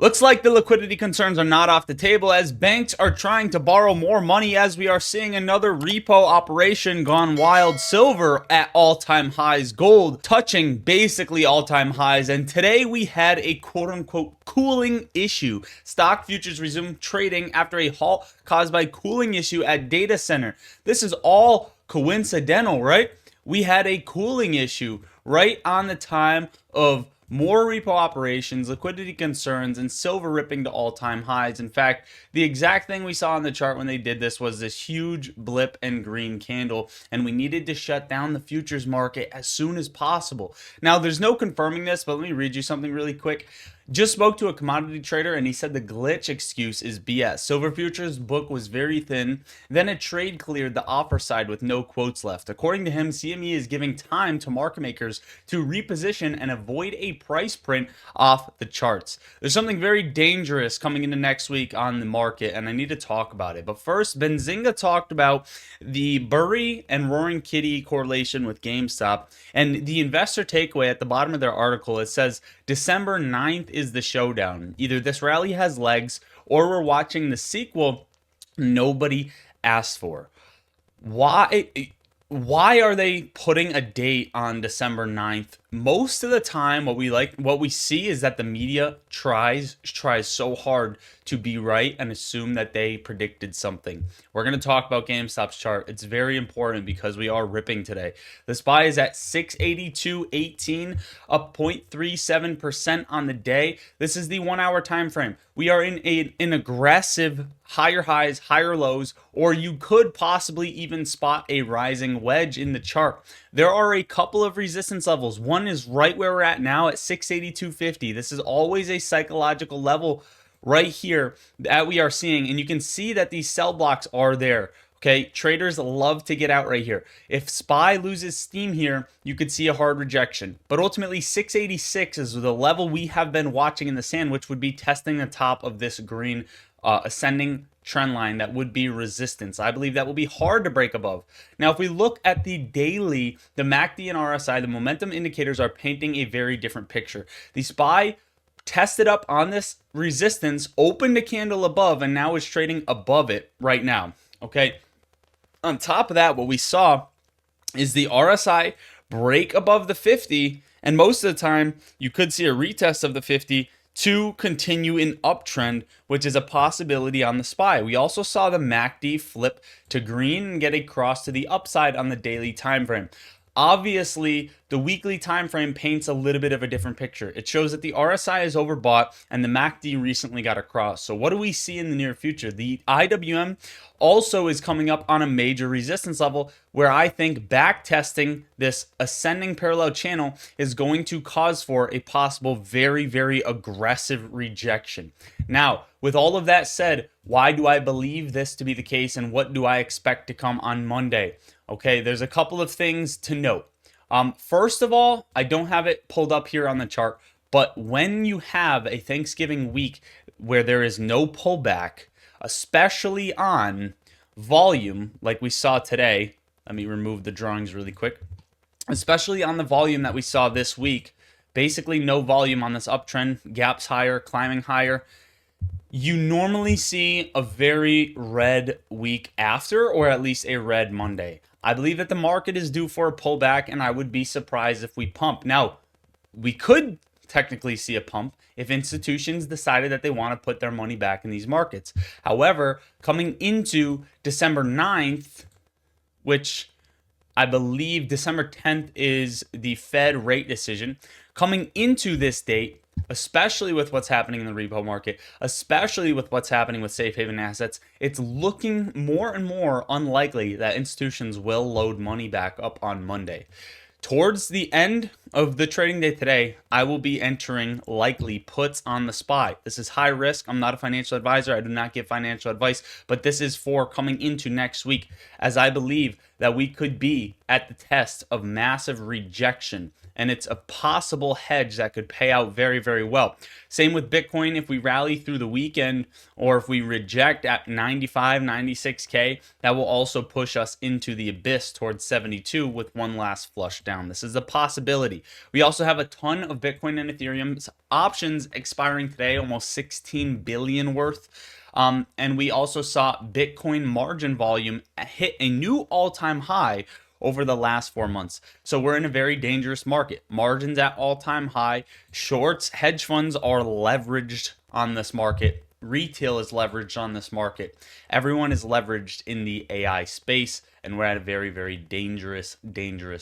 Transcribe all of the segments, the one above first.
Looks like the liquidity concerns are not off the table as banks are trying to borrow more money as we are seeing another repo operation gone wild. Silver at all-time highs, gold touching basically all-time highs, and today we had a quote-unquote cooling issue. Stock futures resumed trading after a halt caused by cooling issue at data center. This is all coincidental, right? We had a cooling issue right on the time of more repo operations, liquidity concerns, and silver ripping to all-time highs. In fact, the exact thing we saw on the chart when they did this was this huge blip and green candle, and we needed to shut down the futures market as soon as possible. Now, there's no confirming this, but let me read you something really quick. Just spoke to a commodity trader and he said the glitch excuse is BS. Silver futures book was very thin. Then a trade cleared the offer side with no quotes left. According to him, CME is giving time to market makers to reposition and avoid a price print off the charts. There's something very dangerous coming into next week on the market and I need to talk about it. But first, Benzinga talked about the Burry and Roaring Kitty correlation with GameStop, and the investor takeaway at the bottom of their article, it says December 9th is the showdown. Either this rally has legs or we're watching the sequel nobody asked for. Why are they putting a date on December 9th? Most of the time what we see is that the media tries so hard to be right and assume that they predicted something. We're going to talk about GameStop's chart. It's very important because we are ripping today. The SPY is at 682.18, up 0.37% on the day. This is the 1 hour time frame. We are in an aggressive higher highs, higher lows, or you could possibly even spot a rising wedge in the chart. There are a couple of resistance levels. One is right where we're at now at 682.50. This is always a psychological level right here that we are seeing, and you can see that these sell blocks are there. Okay, traders love to get out right here. If SPY loses steam here, you could see a hard rejection. But ultimately, 686 is the level we have been watching in the sand, which would be testing the top of this green ascending trend line that would be resistance. I believe that will be hard to break above. Now, if we look at the daily, the MACD and RSI, the momentum indicators are painting a very different picture. The SPY tested up on this resistance, opened a candle above, and now is trading above it right now. Okay. On top of that, what we saw is the RSI break above the 50, and most of the time you could see a retest of the 50 to continue an uptrend, which is a possibility on the SPY. We also saw the MACD flip to green and get a cross to the upside on the daily time frame. Obviously, the weekly time frame paints a little bit of a different picture. It shows that the RSI is overbought and the MACD recently got a cross. So what do we see in the near future? The IWM also is coming up on a major resistance level where I think back testing this ascending parallel channel is going to cause for a possible very, very aggressive rejection. Now, with all of that said, why do I believe this to be the case and what do I expect to come on Monday? Okay, there's a couple of things to note. First of all, I don't have it pulled up here on the chart, but when you have a Thanksgiving week where there is no pullback, especially on volume, like we saw today, let me remove the drawings really quick, especially on the volume that we saw this week, basically no volume on this uptrend, gaps higher, climbing higher, you normally see a very red week after, or at least a red Monday. I believe that the market is due for a pullback, and I would be surprised if we pump. Now, we could technically see a pump if institutions decided that they want to put their money back in these markets. However, coming into December 9th, which I believe December 10th is the Fed rate decision, coming into this date, especially with what's happening in the repo market, especially with what's happening with safe haven assets, it's looking more and more unlikely that institutions will load money back up on Monday. Towards the end of the trading day today, I will be entering likely puts on the SPY. This is high risk. I'm not a financial advisor. I do not give financial advice, but this is for coming into next week, as I believe that we could be at the test of massive rejection. and it's a possible hedge that could pay out very, very well. Same with Bitcoin. If we rally through the weekend, or if we reject at 95, 96K, that will also push us into the abyss towards 72 with one last flush down. This is a possibility. We also have a ton of Bitcoin and Ethereum options expiring today, almost 16 billion worth. And we also saw Bitcoin margin volume hit a new all-time high over the last 4 months. So we're in a very dangerous market. Margins at all-time high. Shorts, hedge funds are leveraged on this market. Retail is leveraged on this market. Everyone is leveraged in the AI space, and we're at a very, very dangerous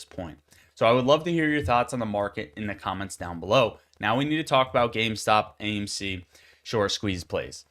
point. So I would love to hear your thoughts on the market in the comments down below. Now we need to talk about GameStop, AMC, short squeeze plays.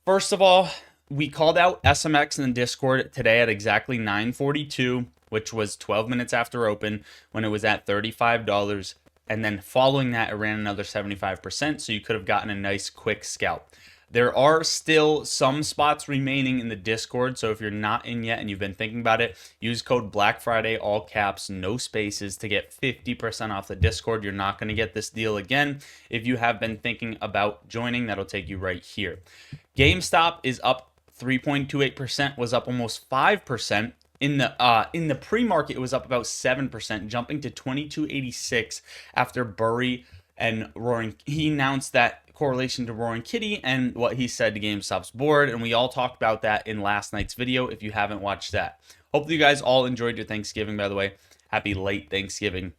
First of all, we called out SMX in the Discord today at exactly 9:42, which was 12 minutes after open when it was at $35. And then following that, it ran another 75%. So you could have gotten a nice quick scalp. There are still some spots remaining in the Discord. So if you're not in yet and you've been thinking about it, use code Black Friday, all caps, no spaces, to get 50% off the Discord. You're not going to get this deal again. If you have been thinking about joining, that'll take you right here. GameStop is up 3.28%, was up almost 5%. In the pre-market, it was up about 7%, jumping to 22.86 after Burry and Roaring. He announced that correlation to Roaring Kitty and what he said to GameStop's board, and we all talked about that in last night's video. If you haven't watched that, hopefully you guys all enjoyed your Thanksgiving. By the way, happy late Thanksgiving.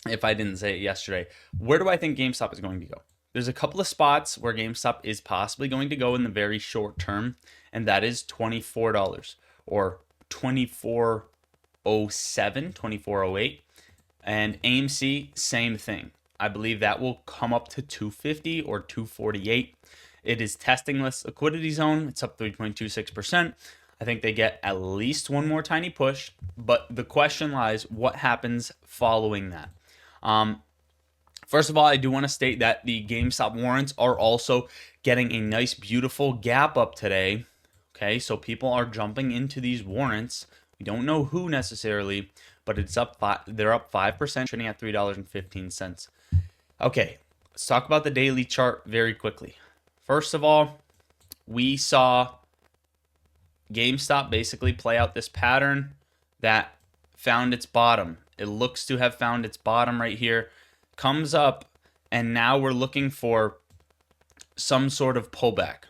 If I didn't say it yesterday, where do I think GameStop is going to go? There's a couple of spots where GameStop is possibly going to go in the very short term, and that is $24 or 2407, 2408, and AMC, same thing. I believe that will come up to 250 or 248. It is testing this liquidity zone. It's up 3.26%. I think they get at least one more tiny push, but the question lies, what happens following that? First of all, I do want to state that the GameStop warrants are also getting a nice, beautiful gap up today. Okay, so people are jumping into these warrants. We don't know who necessarily, but it's up. They're up 5%, trading at $3.15. Okay, let's talk about the daily chart very quickly. First of all, we saw GameStop basically play out this pattern that found its bottom. It looks to have found its bottom right here. Comes up, and now we're looking for some sort of pullback.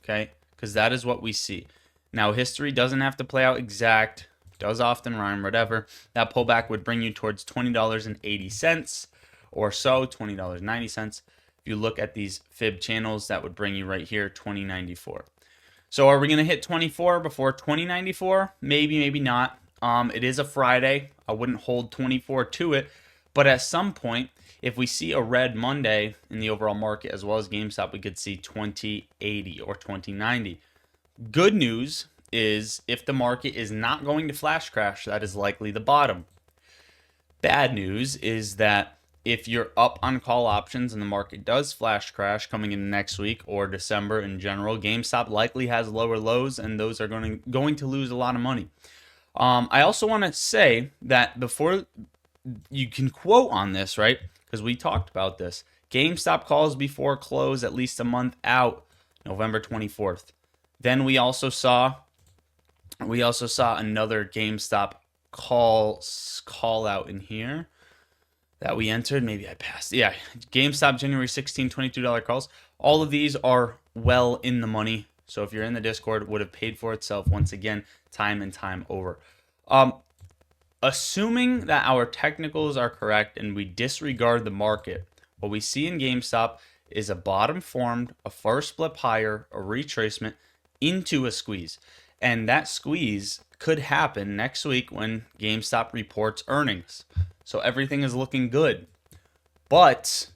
Okay, because that is what we see. Now, history doesn't have to play out exact, does often rhyme, whatever. That pullback would bring you towards $20.80 or so, $20.90. If you look at these fib channels, that would bring you right here, $20.94. So are we going to hit 24 before 20.94? Maybe, maybe not. It is a Friday. I wouldn't hold 24 to it. But at some point, if we see a red Monday in the overall market as well as GameStop, we could see 2080 or 2090. Good news is if the market is not going to flash crash, that is likely the bottom. Bad news is that if you're up on call options and the market does flash crash coming in next week or December in general, GameStop likely has lower lows, and those are going to lose a lot of money. I also want to say that before you can quote on this, right? Because we talked about this. GameStop calls before close at least a month out, November 24th. Then we also saw another GameStop call out in here that we entered. Maybe I passed. Yeah, GameStop January 16, $22 calls. All of these are well in the money. So if you're in the Discord, it would have paid for itself once again, time and time over. Assuming that our technicals are correct and we disregard the market, what we see in GameStop is a bottom formed, a first blip higher, a retracement into a squeeze. And that squeeze could happen next week when GameStop reports earnings. So everything is looking good. But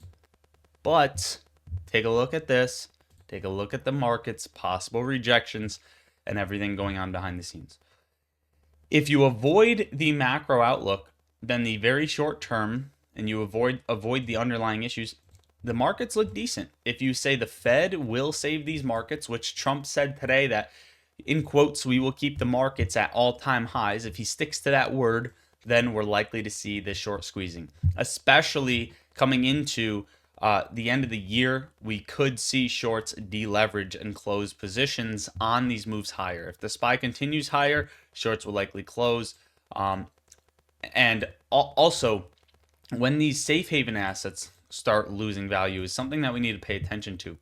take a look at this. Take a look at the market's possible rejections and everything going on behind the scenes. If you avoid the macro outlook, then the very short term, and you avoid the underlying issues, the markets look decent. If you say the Fed will save these markets, which Trump said today that, in quotes, we will keep the markets at all-time highs. If he sticks to that word, then we're likely to see this short squeezing, especially coming into the end of the year. We could see shorts deleverage and close positions on these moves higher. If the SPY continues higher, shorts will likely close. And also, when these safe haven assets start losing value is something that we need to pay attention to.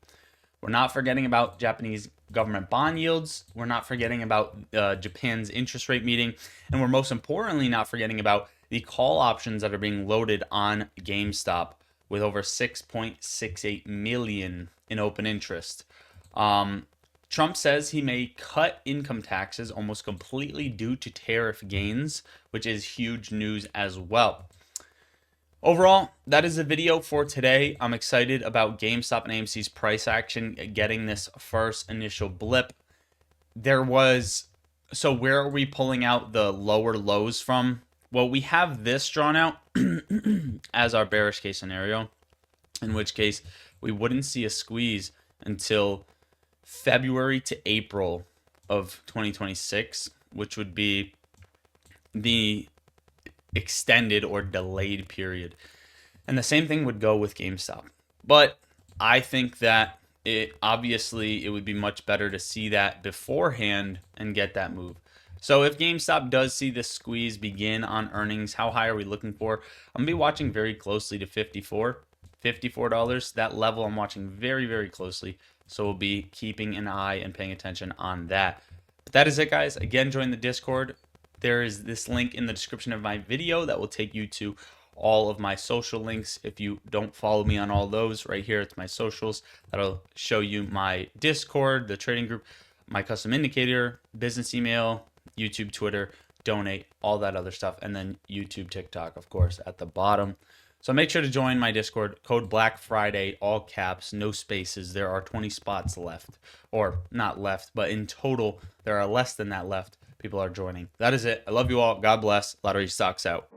We're not forgetting about Japanese government bond yields. We're not forgetting about Japan's interest rate meeting. And we're most importantly not forgetting about the call options that are being loaded on GameStop with over 6.68 million in open interest. Trump says he may cut income taxes almost completely due to tariff gains, which is huge news as well. Overall, that is the video for today. I'm excited about GameStop and AMC's price action getting this first initial blip. So where are we pulling out the lower lows from? Well, we have this drawn out as our bearish case scenario, in which case we wouldn't see a squeeze until February to April of 2026, which would be the extended or delayed period. And the same thing would go with GameStop. But I think that it would be much better to see that beforehand and get that move. So if GameStop does see this squeeze begin on earnings, how high are we looking for? I'm going to be watching very closely to $54. That level I'm watching very, very closely. So we'll be keeping an eye and paying attention on that. But that is it, guys. Again, join the Discord. There is this link in the description of my video that will take you to all of my social links. If you don't follow me on all those, right here, it's my socials. That'll show you my Discord, the trading group, my custom indicator, business email, YouTube, Twitter, donate, all that other stuff, and then YouTube, TikTok, of course, at the bottom. So make sure to join my Discord. Code Black Friday, all caps, no spaces. There are 20 spots left, or not left, but in total, there are less than that left. People are joining. That is it. I love you all. God bless. Lottery Stocks out.